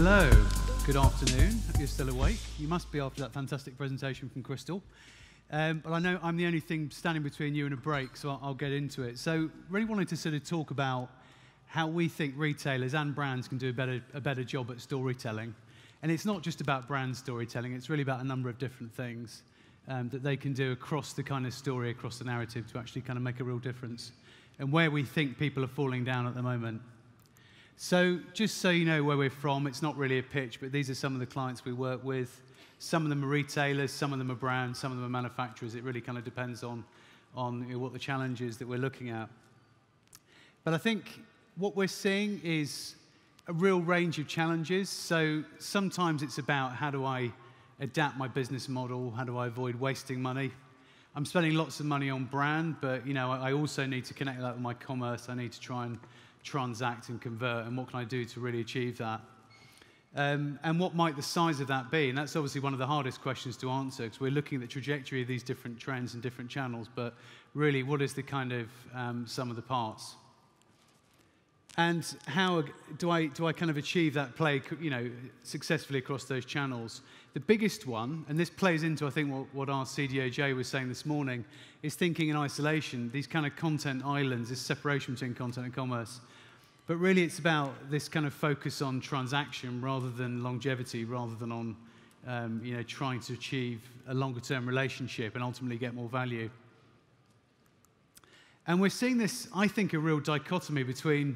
Hello, good afternoon. Hope you're still awake. You must be after that fantastic presentation from Crystal. But I know I'm the only thing standing between you and a break, so I'll get into it. So really wanted to sort of talk about how we think retailers and brands can do a better job at storytelling. And it's not just about brand storytelling, it's really about a number of different things that they can do across the kind of story, across the narrative to actually kind of make a real difference. And where we think people are falling down at the moment. So just so you know where we're from, it's not really a pitch, but these are some of the clients we work with. Some of them are retailers, some of them are brands, some of them are manufacturers. It really kind of depends on what the challenge is that we're looking at. But I think what we're seeing is a real range of challenges. So sometimes it's about how do I adapt my business model, how do I avoid wasting money. I'm spending lots of money on brand, but I also need to connect that with my commerce. I need to try and transact and convert, and what can I do to really achieve that? And what might the size of that be? And that's obviously one of the hardest questions to answer, because we're looking at the trajectory of these different trends and different channels, but really, what is the kind of sum of the parts? And how do I kind of achieve that play, successfully across those channels? The biggest one, and this plays into, I think, what our CDO Jay was saying this morning, is thinking in isolation, these kind of content islands, this separation between content and commerce. But really, it's about this kind of focus on transaction rather than longevity, rather than on, trying to achieve a longer-term relationship and ultimately get more value. And we're seeing this, I think, a real dichotomy between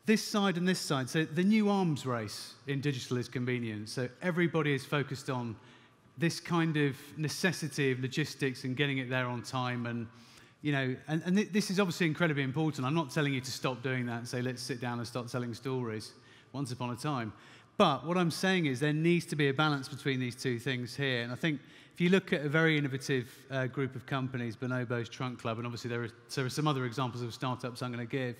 this side and this side. So the new arms race in digital is convenience. So everybody is focused on this kind of necessity of logistics and getting it there on time. And this is obviously incredibly important. I'm not telling you to stop doing that and say, let's sit down and start telling stories once upon a time. But what I'm saying is there needs to be a balance between these two things here. And I think if you look at a very innovative group of companies, Bonobo's Trunk Club, and obviously there are some other examples of startups I'm going to give,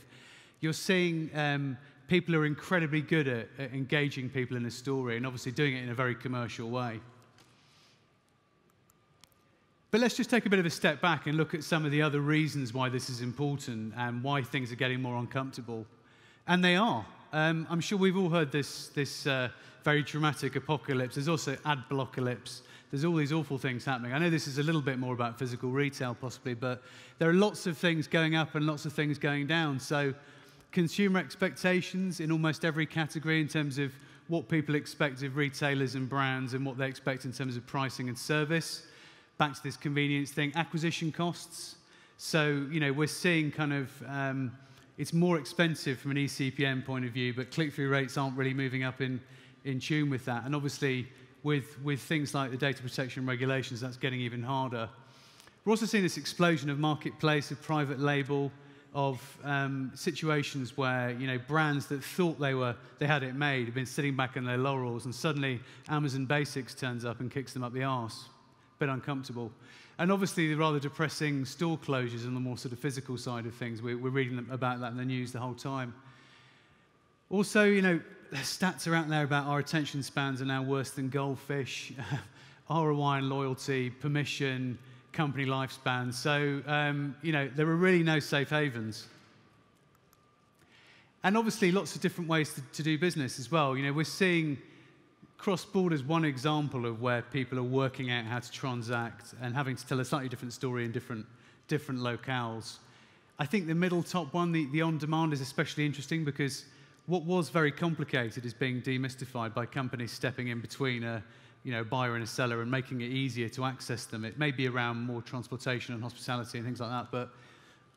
you're seeing people who are incredibly good at engaging people in a story and obviously doing it in a very commercial way. But let's just take a bit of a step back and look at some of the other reasons why this is important and why things are getting more uncomfortable. And they are. I'm sure we've all heard this very dramatic apocalypse. There's also ad-blockalypse. There's all these awful things happening. I know this is a little bit more about physical retail possibly, but there are lots of things going up and lots of things going down. So consumer expectations in almost every category in terms of what people expect of retailers and brands and what they expect in terms of pricing and service. Back to this convenience thing, acquisition costs. So, we're seeing kind of, it's more expensive from an eCPM point of view, but click-through rates aren't really moving up in tune with that. And obviously, with things like the data protection regulations, that's getting even harder. We're also seeing this explosion of marketplace, of private label, of situations where, brands that thought they had it made have been sitting back on their laurels, and suddenly Amazon Basics turns up and kicks them up the arse. Bit uncomfortable. And obviously the rather depressing store closures on the more sort of physical side of things. We're reading about that in the news the whole time. Also, stats are out there about our attention spans are now worse than goldfish, ROI and loyalty, permission, company lifespan. So, there are really no safe havens. And obviously lots of different ways to do business as well. We're seeing cross-border is one example of where people are working out how to transact and having to tell a slightly different story in different locales. I think the middle top one, the on-demand, is especially interesting because what was very complicated is being demystified by companies stepping in between a buyer and a seller and making it easier to access them. It may be around more transportation and hospitality and things like that, but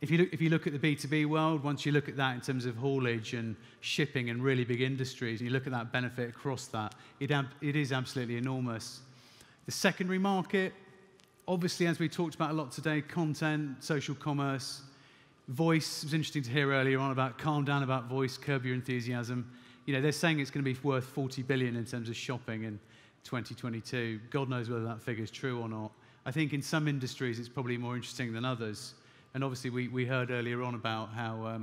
if you look at the B2B world, once you look at that in terms of haulage and shipping and really big industries, and you look at that benefit across that, it is absolutely enormous. The secondary market, obviously, as we talked about a lot today, content, social commerce, voice. It was interesting to hear earlier on about calm down about voice, curb your enthusiasm. They're saying it's going to be worth 40 billion in terms of shopping in 2022. God knows whether that figure is true or not. I think in some industries it's probably more interesting than others. And obviously, we heard earlier on about how,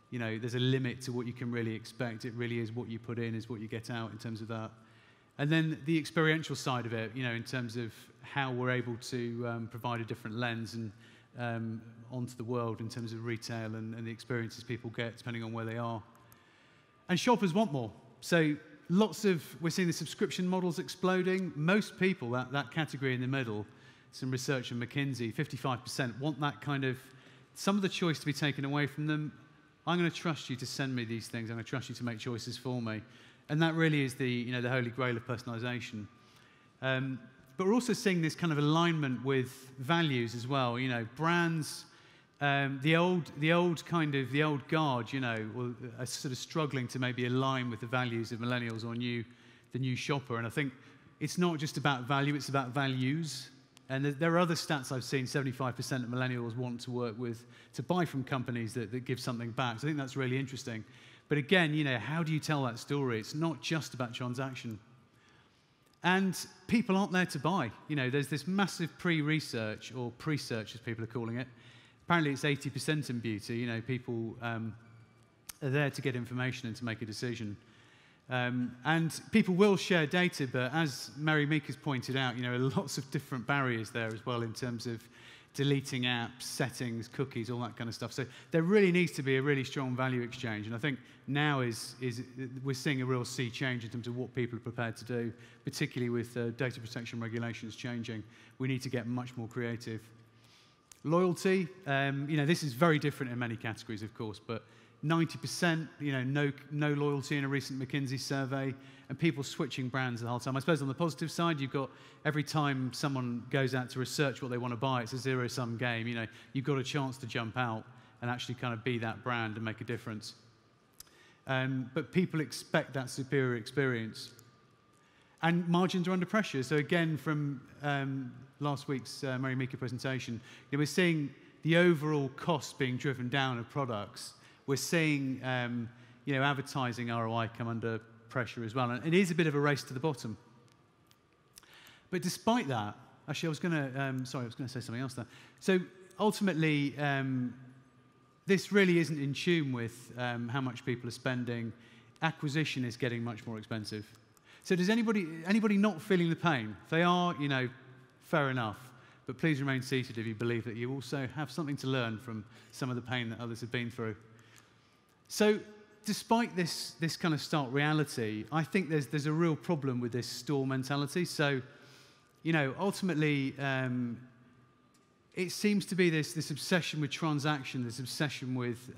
there's a limit to what you can really expect. It really is what you put in is what you get out in terms of that. And then the experiential side of it, in terms of how we're able to provide a different lens and onto the world in terms of retail and the experiences people get depending on where they are. And shoppers want more. So we're seeing the subscription models exploding. Most people, that category in the middle, some research from McKinsey, 55% want that kind of, some of the choice to be taken away from them. I'm going to trust you to send me these things. I'm going to trust you to make choices for me. And that really is the holy grail of personalization. But we're also seeing this kind of alignment with values as well. Brands, the old guard, are sort of struggling to maybe align with the values of millennials or the new shopper. And I think it's not just about value, it's about values. And there are other stats I've seen, 75% of millennials want to work with, to buy from companies that give something back. So I think that's really interesting. But again, how do you tell that story? It's not just about transaction. And people aren't there to buy. There's this massive pre-research, or pre-search as people are calling it. Apparently it's 80% in beauty. People are there to get information and to make a decision. And people will share data, but as Mary Meek has pointed out, there are lots of different barriers there as well in terms of deleting apps, settings, cookies, all that kind of stuff. So there really needs to be a really strong value exchange. And I think now we're seeing a real sea change in terms of what people are prepared to do, particularly with data protection regulations changing. We need to get much more creative. Loyalty, this is very different in many categories, of course, but 90%, no loyalty in a recent McKinsey survey, and people switching brands the whole time. I suppose on the positive side, you've got every time someone goes out to research what they want to buy, it's a zero-sum game. You've got a chance to jump out and actually kind of be that brand and make a difference. But people expect that superior experience. And margins are under pressure. So again, from last week's Mary Meeker presentation, we're seeing the overall cost being driven down of products. We're seeing advertising ROI come under pressure as well. And it is a bit of a race to the bottom. But despite that, actually, I was going to say something else there. So ultimately, this really isn't in tune with how much people are spending. Acquisition is getting much more expensive. So does anybody not feeling the pain? If they are, fair enough. But please remain seated if you believe that you also have something to learn from some of the pain that others have been through. So despite this kind of stark reality, I think there's a real problem with this store mentality. So, ultimately, it seems to be this obsession with transaction, this obsession with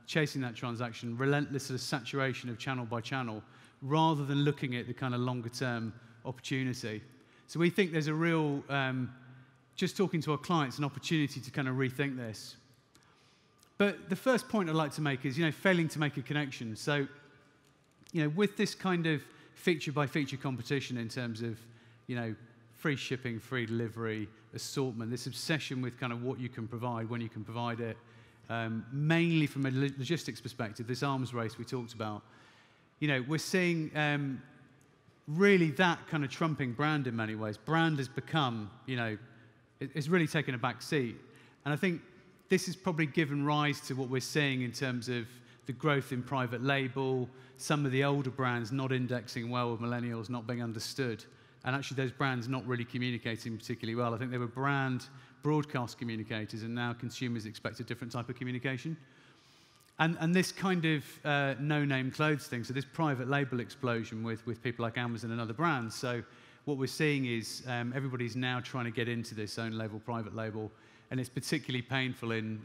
chasing that transaction, relentless sort of saturation of channel by channel, rather than looking at the kind of longer-term opportunity. So we think there's a real, just talking to our clients, an opportunity to kind of rethink this. But the first point I'd like to make is, failing to make a connection. So, with this kind of feature-by-feature competition in terms of, free shipping, free delivery, assortment, this obsession with kind of what you can provide, when you can provide it, mainly from a logistics perspective, this arms race we talked about, we're seeing really that kind of trumping brand in many ways. Brand has become, it's really taken a back seat. And I think this has probably given rise to what we're seeing in terms of the growth in private label, some of the older brands not indexing well with millennials, not being understood, and actually those brands not really communicating particularly well. I think they were brand broadcast communicators, and now consumers expect a different type of communication. And this kind of no-name clothes thing, so this private label explosion with people like Amazon and other brands. So what we're seeing is everybody's now trying to get into this own label, private label, and it's particularly painful in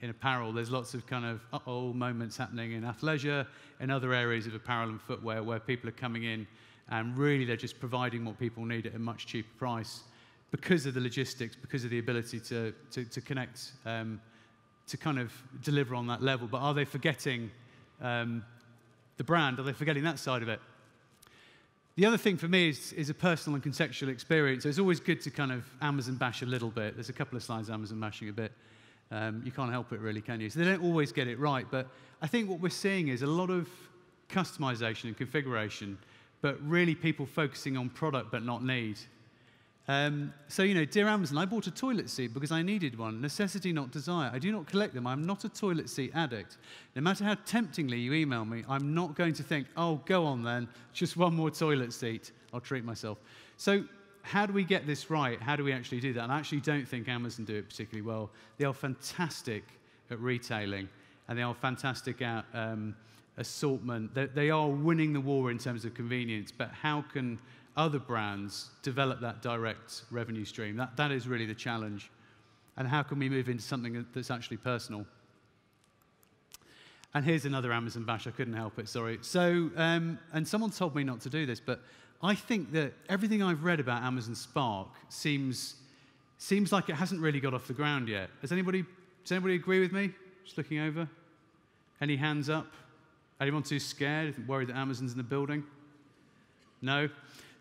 apparel. There's lots of kind of uh-oh moments happening in athleisure and other areas of apparel and footwear where people are coming in and really they're just providing what people need at a much cheaper price because of the logistics, because of the ability to connect, to kind of deliver on that level. But are they forgetting the brand? Are they forgetting that side of it? The other thing for me is a personal and contextual experience. So it's always good to kind of Amazon bash a little bit. There's a couple of slides Amazon bashing a bit. You can't help it really, can you? So they don't always get it right. But I think what we're seeing is a lot of customization and configuration, but really people focusing on product but not need. So, dear Amazon, I bought a toilet seat because I needed one. Necessity, not desire. I do not collect them. I'm not a toilet seat addict. No matter how temptingly you email me, I'm not going to think, oh, go on then, just one more toilet seat. I'll treat myself. So how do we get this right? How do we actually do that? And I actually don't think Amazon do it particularly well. They are fantastic at retailing, and they are fantastic at assortment. They are winning the war in terms of convenience, but how can other brands develop that direct revenue stream? That is really the challenge. And how can we move into something that's actually personal? And here's another Amazon bash. I couldn't help it, sorry. So, and someone told me not to do this, but I think that everything I've read about Amazon Spark seems like it hasn't really got off the ground yet. Does anybody agree with me? Just looking over. Any hands up? Anyone too scared, worried that Amazon's in the building? No?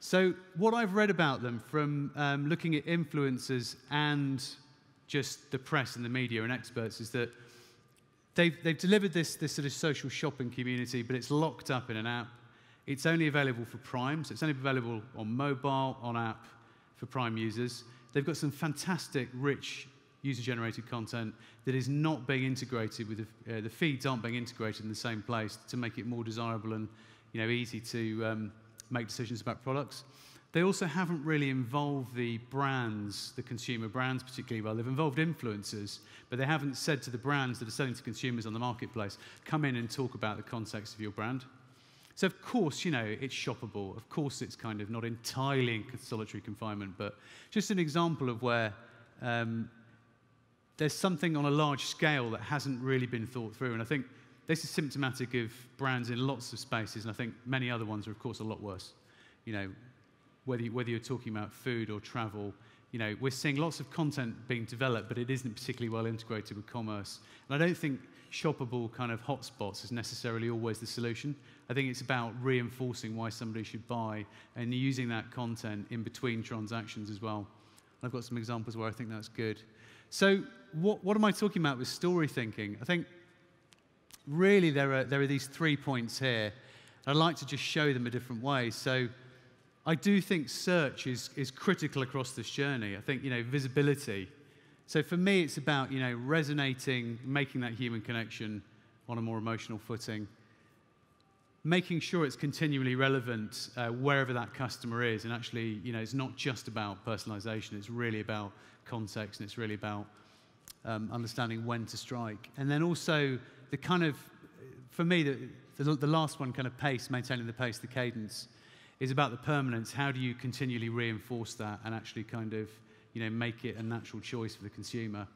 So what I've read about them from looking at influencers and just the press and the media and experts is that they've delivered this sort of social shopping community, but it's locked up in an app. It's only available for Prime, so it's only available on mobile, on app, for Prime users. They've got some fantastic, rich, user-generated content that is not being integrated with the feeds aren't being integrated in the same place to make it more desirable and easy to make decisions about products. They also haven't really involved the brands, the consumer brands particularly well. They've involved influencers, but they haven't said to the brands that are selling to consumers on the marketplace, come in and talk about the context of your brand. So of course, it's shoppable. Of course, it's kind of not entirely in solitary confinement, but just an example of where there's something on a large scale that hasn't really been thought through. And I think this is symptomatic of brands in lots of spaces, and I think many other ones are, of course, a lot worse. Whether you're talking about food or travel, we're seeing lots of content being developed, but it isn't particularly well integrated with commerce. And I don't think shoppable kind of hotspots is necessarily always the solution. I think it's about reinforcing why somebody should buy and using that content in between transactions as well. I've got some examples where I think that's good. So what am I talking about with story thinking? I think really there are these 3 points here. I'd like to just show them a different way. So I do think search is critical across this journey. I think, visibility. So for me, it's about, resonating, making that human connection on a more emotional footing, making sure it's continually relevant wherever that customer is. And actually, it's not just about personalization. It's really about context, and it's really about understanding when to strike. And then also the kind of, for me, the last one, kind of pace, maintaining the pace, the cadence, is about the permanence. How do you continually reinforce that and actually kind of, make it a natural choice for the consumer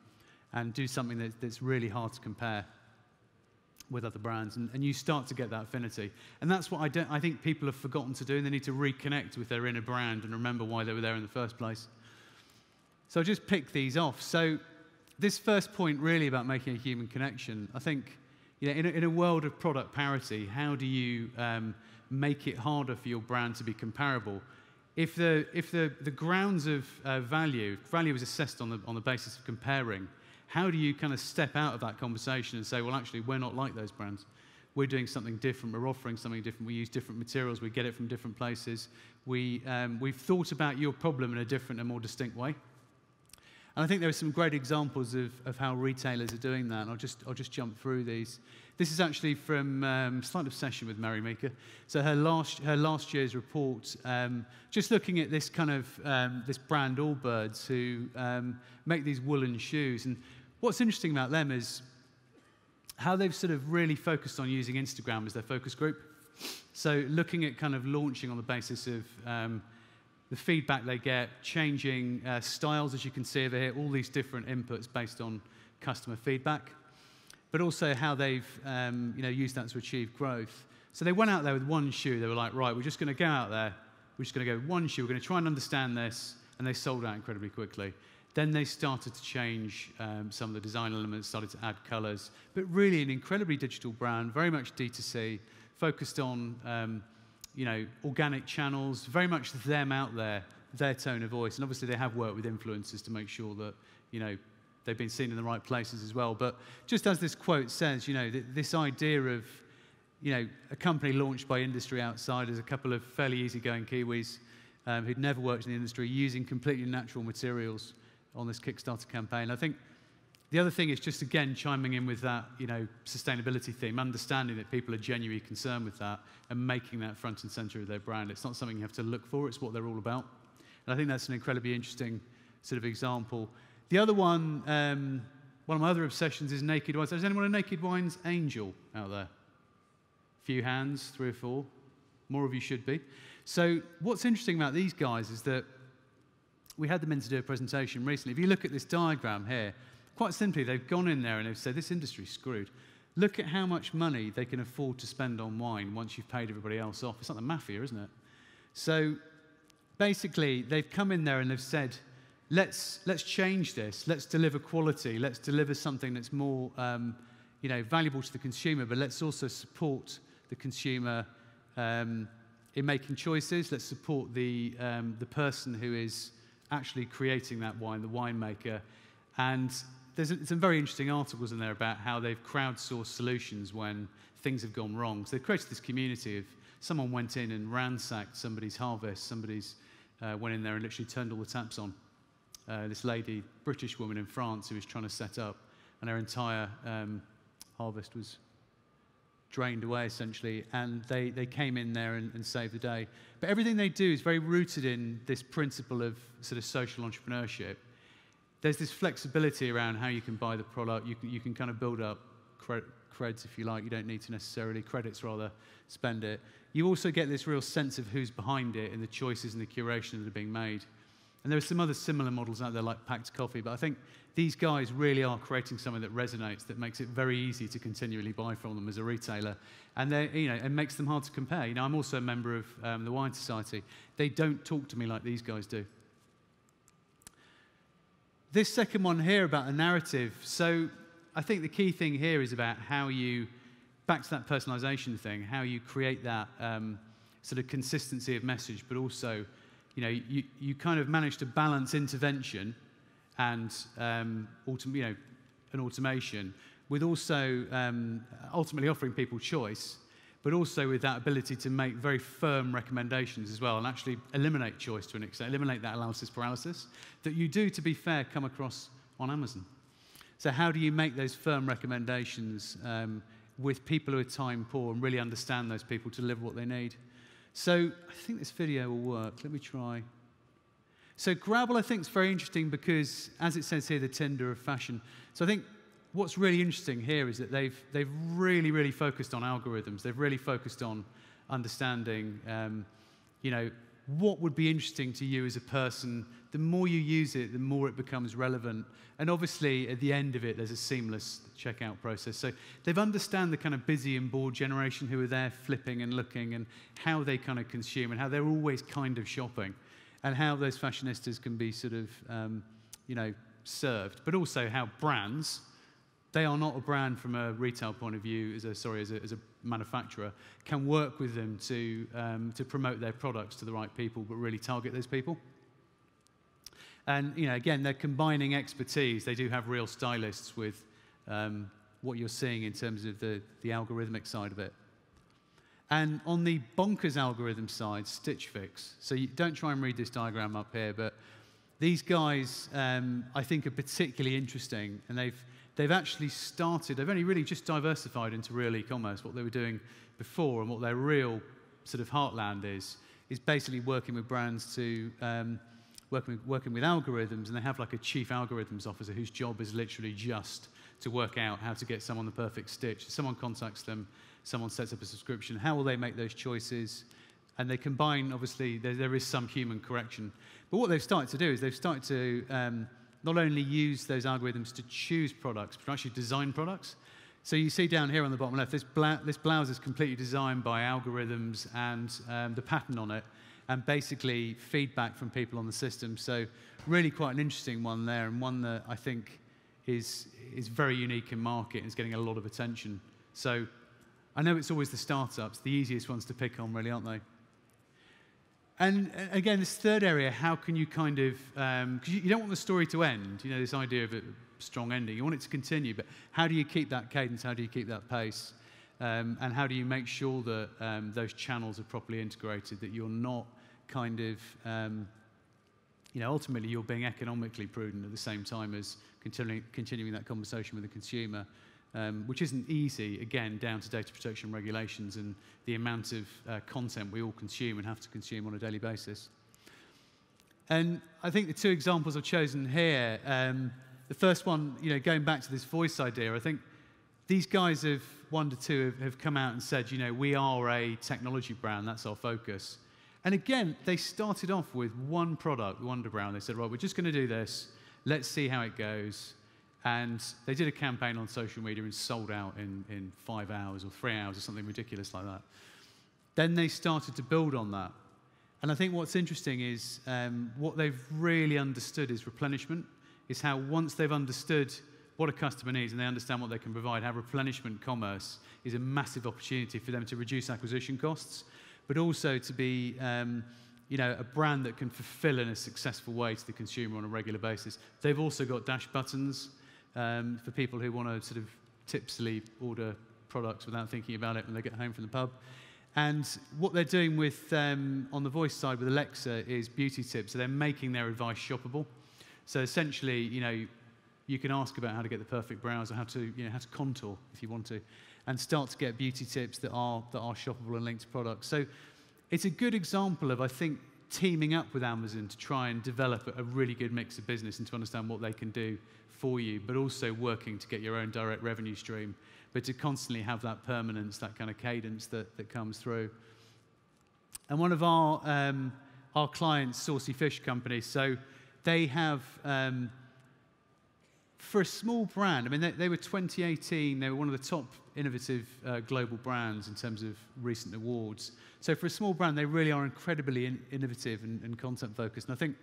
and do something that's really hard to compare with other brands, and you start to get that affinity. And that's what I think people have forgotten to do, and they need to reconnect with their inner brand and remember why they were there in the first place. So I'll just pick these off. So this first point really about making a human connection, I think, in a world of product parity, how do you make it harder for your brand to be comparable? If the grounds of value is assessed on the basis of comparing, how do you kind of step out of that conversation and say, well, actually, we're not like those brands. We're doing something different. We're offering something different. We use different materials. We get it from different places. We've thought about your problem in a different and more distinct way. And I think there are some great examples of how retailers are doing that. And I'll just jump through these. This is actually from Slight Obsession with Mary Meeker. So her last year's report, just looking at this kind of this brand Allbirds who make these woolen shoes. And what's interesting about them is how they've sort of really focused on using Instagram as their focus group. So looking at kind of launching on the basis of the feedback they get, changing styles, as you can see over here, all these different inputs based on customer feedback, but also how they've used that to achieve growth. So they went out there with one shoe. They were like, right, we're just going to go out there. We're just going to go with one shoe. We're going to try and understand this. And they sold out incredibly quickly. Then they started to change some of the design elements, started to add colors, but really an incredibly digital brand, very much D2C, focused on organic channels, very much them out there, their tone of voice. And obviously they have worked with influencers to make sure that, they've been seen in the right places as well. But just as this quote says, this idea of, a company launched by industry outsiders, a couple of fairly easygoing Kiwis who'd never worked in the industry, using completely natural materials on this Kickstarter campaign. I think the other thing is just, again, chiming in with that, sustainability theme, understanding that people are genuinely concerned with that and making that front and center of their brand. It's not something you have to look for, it's what they're all about. And I think that's an incredibly interesting sort of example. The other one, one of my other obsessions is Naked Wines. Is anyone a Naked Wines angel out there? Few hands, 3 or 4. More of you should be. So what's interesting about these guys is that we had them in to do a presentation recently. If you look at this diagram here, quite simply, they've gone in there and they've said, this industry's screwed. Look at how much money they can afford to spend on wine once you've paid everybody else off. It's like the mafia, isn't it? So basically, they've come in there and they've said, let's change this. Let's deliver quality. Let's deliver something that's more valuable to the consumer, but let's also support the consumer in making choices. Let's support the person who is actually creating that wine, the winemaker. And there's some very interesting articles in there about how they've crowdsourced solutions when things have gone wrong. So they've created this community of someone went in and ransacked somebody's harvest. Somebody's went in there and literally turned all the taps on. This lady, British woman in France, who was trying to set up, and her entire harvest was drained away, essentially, and they came in there and saved the day. But everything they do is very rooted in this principle of sort of social entrepreneurship. There's this flexibility around how you can buy the product. You can kind of build up creds, if you like. You don't need to necessarily, credits rather, spend it. You also get this real sense of who's behind it and the choices and the curation that are being made. And there are some other similar models out there like Packed Coffee, but I think these guys really are creating something that resonates, that makes it very easy to continually buy from them as a retailer, and it makes them hard to compare. I'm also a member of the Wine Society. They don't talk to me like these guys do. This second one here about a narrative. So I think the key thing here is about how you, back to that personalization thing, how you create that sort of consistency of message, but also, you kind of manage to balance intervention and an automation with also ultimately offering people choice, but also with that ability to make very firm recommendations as well and actually eliminate choice to an extent, eliminate that analysis paralysis that you do, to be fair, come across on Amazon. So how do you make those firm recommendations with people who are time poor and really understand those people to deliver what they need? So I think this video will work. Let me try. So Grabble, I think, is very interesting because, as it says here, the Tinder of fashion. So I think what's really interesting here is that they've really, really focused on algorithms. They've really focused on understanding, what would be interesting to you as a person. The more you use it, the more it becomes relevant. And obviously, at the end of it, there's a seamless checkout process. So they've understand the kind of busy and bored generation who are there flipping and looking, and how they kind of consume, and how they're always kind of shopping, and how those fashionistas can be sort of, served. But also how brands, they are not a brand from a retail point of view, as a manufacturer, can work with them to promote their products to the right people, but really target those people. And again, they're combining expertise. They do have real stylists with what you're seeing in terms of the algorithmic side of it. And on the bonkers algorithm side, Stitch Fix. So you don't try and read this diagram up here, but these guys, I think, are particularly interesting, and they've actually started. They've only really just diversified into real e-commerce. What they were doing before, and what their real sort of heartland is basically working with brands to working with algorithms, and they have like a chief algorithms officer whose job is literally just to work out how to get someone the perfect stitch. Someone contacts them, someone sets up a subscription. How will they make those choices? And they combine, obviously, there is some human correction. But what they've started to do is they've started to not only use those algorithms to choose products, but actually design products. So you see down here on the bottom left, this blouse is completely designed by algorithms and the pattern on it, and basically feedback from people on the system. So really quite an interesting one there, and one that I think is very unique in market and is getting a lot of attention. So I know it's always the startups, the easiest ones to pick on, really, aren't they? And again, this third area, how can you kind of, because you don't want the story to end, this idea of a strong ending. You want it to continue, but how do you keep that cadence? How do you keep that pace? And how do you make sure that those channels are properly integrated, that you're not kind of, ultimately you're being economically prudent at the same time as continuing that conversation with the consumer, which isn't easy, again, down to data protection regulations and the amount of content we all consume and have to consume on a daily basis. And I think the two examples I've chosen here, the first one, going back to this voice idea, I think these guys of 1 to 2 have come out and said, you know, we are a technology brand, that's our focus. And again, they started off with one product, Wonderbrown. They said, right, we're just going to do this. Let's see how it goes. And they did a campaign on social media and sold out in 5 hours or 3 hours or something ridiculous like that. Then they started to build on that. And I think what's interesting is what they've really understood is replenishment, is how once they've understood what a customer needs and they understand what they can provide, how replenishment commerce is a massive opportunity for them to reduce acquisition costs, but also to be you know, a brand that can fulfill in a successful way to the consumer on a regular basis. They've also got dash buttons for people who want to sort of tipsily order products without thinking about it when they get home from the pub. And what they're doing with, on the voice side with Alexa is beauty tips. So they're making their advice shoppable. So essentially, you know, you can ask about how to get the perfect brows or how to, you know, how to contour if you want to, and start to get beauty tips that are shoppable and linked to products. So it's a good example of, I think, teaming up with Amazon to try and develop a really good mix of business and to understand what they can do for you, but also working to get your own direct revenue stream, but to constantly have that permanence, that kind of cadence that comes through. And one of our clients, Saucy Fish Company, so they have, for a small brand, I mean, they were 2018, they were one of the top innovative global brands in terms of recent awards. So for a small brand, they really are incredibly innovative and content focused. And I think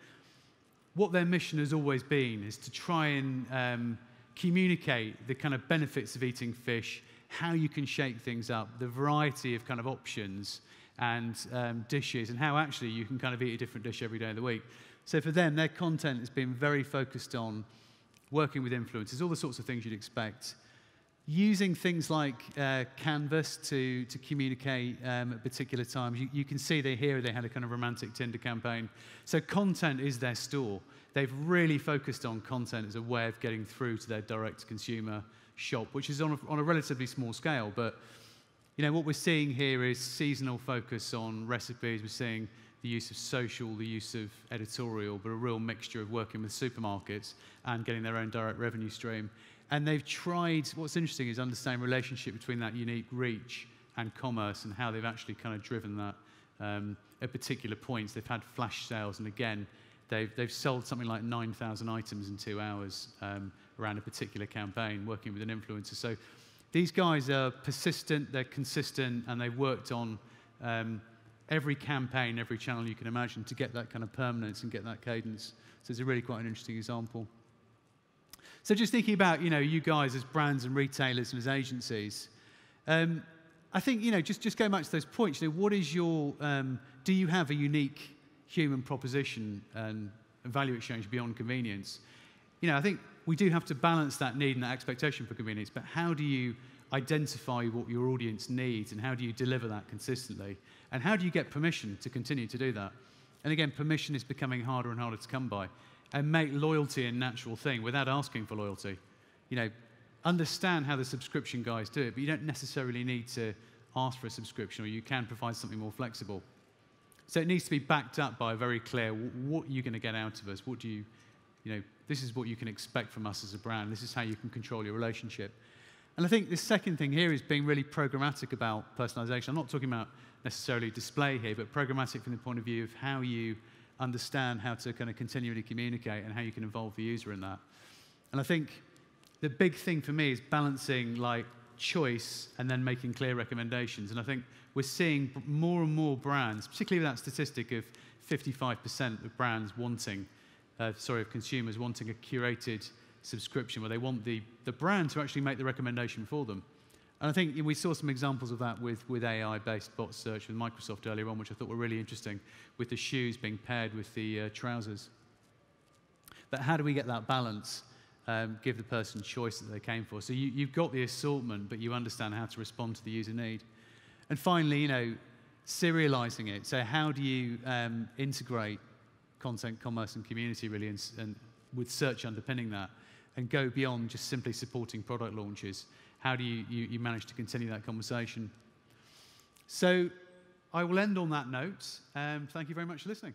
what their mission has always been is to try and communicate the kind of benefits of eating fish, how you can shake things up, the variety of kind of options and dishes, and how actually you can kind of eat a different dish every day of the week. So for them, their content has been very focused on working with influencers, all the sorts of things you'd expect, using things like Canvas to communicate at particular times. You can see they had a kind of romantic Tinder campaign. So content is their store. They've really focused on content as a way of getting through to their direct-to-consumer shop, which is on a relatively small scale. But you know, what we're seeing here is seasonal focus on recipes. We're seeing the use of social, the use of editorial, but a real mixture of working with supermarkets and getting their own direct revenue stream. And they've tried, what's interesting is understanding the relationship between that unique reach and commerce and how they've actually kind of driven that at particular points. They've had flash sales, and again, they've sold something like 9,000 items in 2 hours around a particular campaign, working with an influencer. So these guys are persistent, they're consistent, and they've worked on every campaign, every channel you can imagine to get that kind of permanence and get that cadence. So it's a really quite an interesting example. So just thinking about, you know, you guys as brands and retailers and as agencies, I think, you know, just going back to those points, you know, what is your, do you have a unique human proposition and value exchange beyond convenience? You know, I think we do have to balance that need and that expectation for convenience, but how do you identify what your audience needs and how do you deliver that consistently? And how do you get permission to continue to do that? And again, permission is becoming harder and harder to come by. And make loyalty a natural thing without asking for loyalty. You know, understand how the subscription guys do it, but you don't necessarily need to ask for a subscription, or you can provide something more flexible. So it needs to be backed up by a very clear, what are you going to get out of us? What do you know, this is what you can expect from us as a brand. This is how you can control your relationship. And I think the second thing here is being really programmatic about personalization. I'm not talking about necessarily display here, but programmatic from the point of view of how you understand how to kind of continually communicate and how you can involve the user in that. And I think the big thing for me is balancing like choice and then making clear recommendations. And I think we're seeing more and more brands, particularly with that statistic of 55% of brands wanting, of consumers wanting a curated subscription where they want the brand to actually make the recommendation for them. And I think we saw some examples of that with AI-based bot search with Microsoft earlier on, which I thought were really interesting, with the shoes being paired with the trousers. But how do we get that balance? Give the person choice that they came for. So you've got the assortment, but you understand how to respond to the user need. And finally, you know, serializing it. So how do you integrate content, commerce, and community really, and with search underpinning that, and go beyond just simply supporting product launches? How do you manage to continue that conversation? So I will end on that note. Thank you very much for listening.